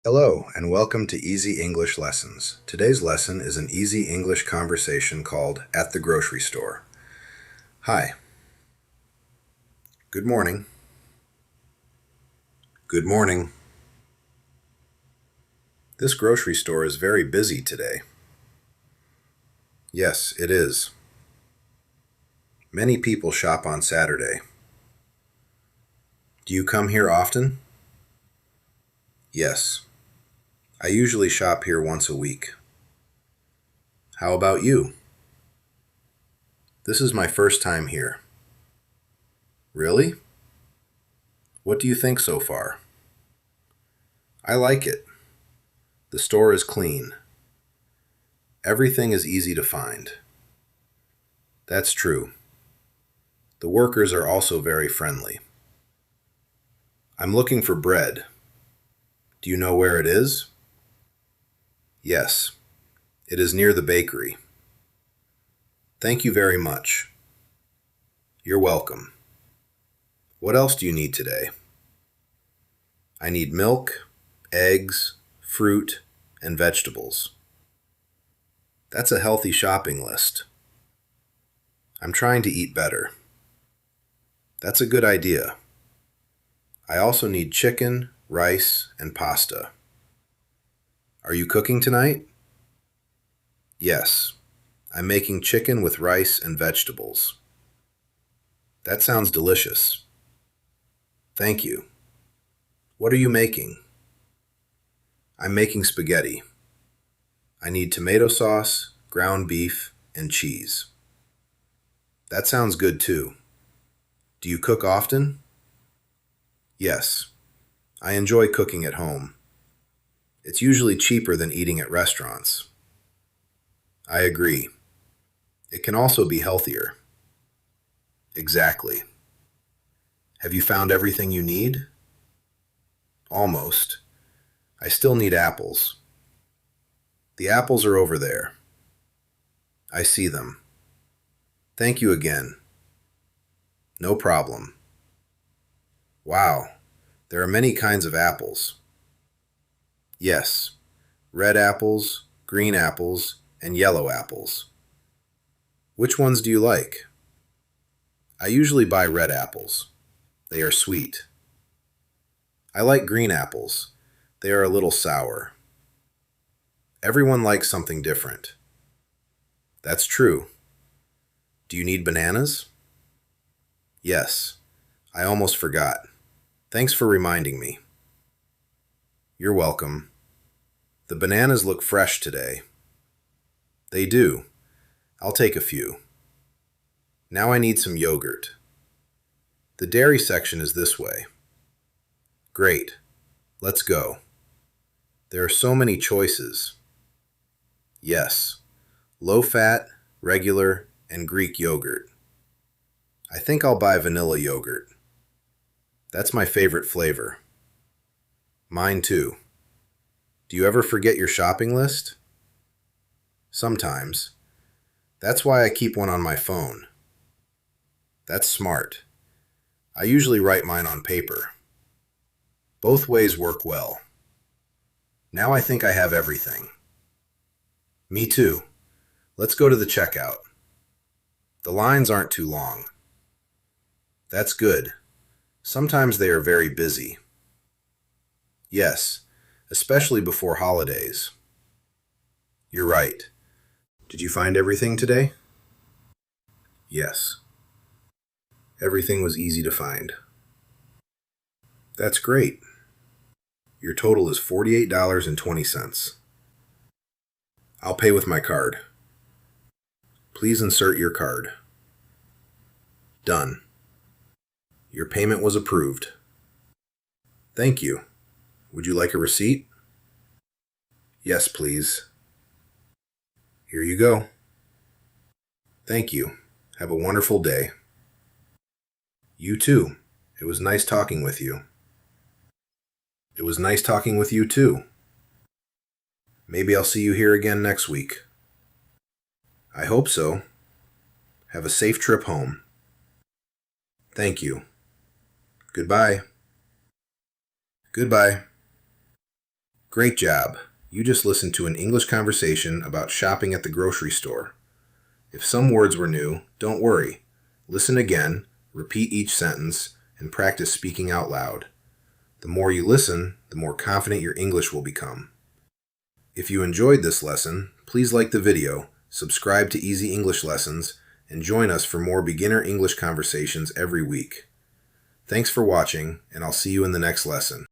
Hello, and welcome to Easy English Lessons. Today's lesson is an easy English conversation called At the Grocery Store. Hi. Good morning. Good morning. This grocery store is very busy today. Yes, it is. Many people shop on Saturday. Do you come here often? Yes. I usually shop here once a week. How about you? This is my first time here. Really? What do you think so far? I like it. The store is clean. Everything is easy to find. That's true. The workers are also very friendly. I'm looking for bread. Do you know where it is? Yes, it is near the bakery. Thank you very much. You're welcome. What else do you need today? I need milk, eggs, fruit, and vegetables. That's a healthy shopping list. I'm trying to eat better. That's a good idea. I also need chicken, rice, and pasta. Are you cooking tonight? Yes, I'm making chicken with rice and vegetables. That sounds delicious. Thank you. What are you making? I'm making spaghetti. I need tomato sauce, ground beef, and cheese. That sounds good too. Do you cook often? Yes, I enjoy cooking at home. It's usually cheaper than eating at restaurants. I agree. It can also be healthier. Exactly. Have you found everything you need? Almost. I still need apples. The apples are over there. I see them. Thank you again. No problem. Wow, there are many kinds of apples. Yes, red apples, green apples, and yellow apples. Which ones do you like? I usually buy red apples. They are sweet. I like green apples. They are a little sour. Everyone likes something different. That's true. Do you need bananas? Yes, I almost forgot. Thanks for reminding me. You're welcome. The bananas look fresh today. They do. I'll take a few. Now I need some yogurt. The dairy section is this way. Great. Let's go. There are so many choices. Yes. Low fat, regular, and Greek yogurt. I think I'll buy vanilla yogurt. That's my favorite flavor. Mine too. Do you ever forget your shopping list? Sometimes. That's why I keep one on my phone. That's smart. I usually write mine on paper. Both ways work well. Now I think I have everything. Me too. Let's go to the checkout. The lines aren't too long. That's good. Sometimes they are very busy. Yes, especially before holidays. You're right. Did you find everything today? Yes. Everything was easy to find. That's great. Your total is $48.20. I'll pay with my card. Please insert your card. Done. Your payment was approved. Thank you. Would you like a receipt? Yes, please. Here you go. Thank you. Have a wonderful day. You too. It was nice talking with you. It was nice talking with you too. Maybe I'll see you here again next week. I hope so. Have a safe trip home. Thank you. Goodbye. Goodbye. Great job. You just listened to an English conversation about shopping at the grocery store. If some words were new, don't worry. Listen again, repeat each sentence, and practice speaking out loud. The more you listen, the more confident your English will become. If you enjoyed this lesson, please like the video, subscribe to Easy English Lessons, and join us for more beginner English conversations every week. Thanks for watching, and I'll see you in the next lesson.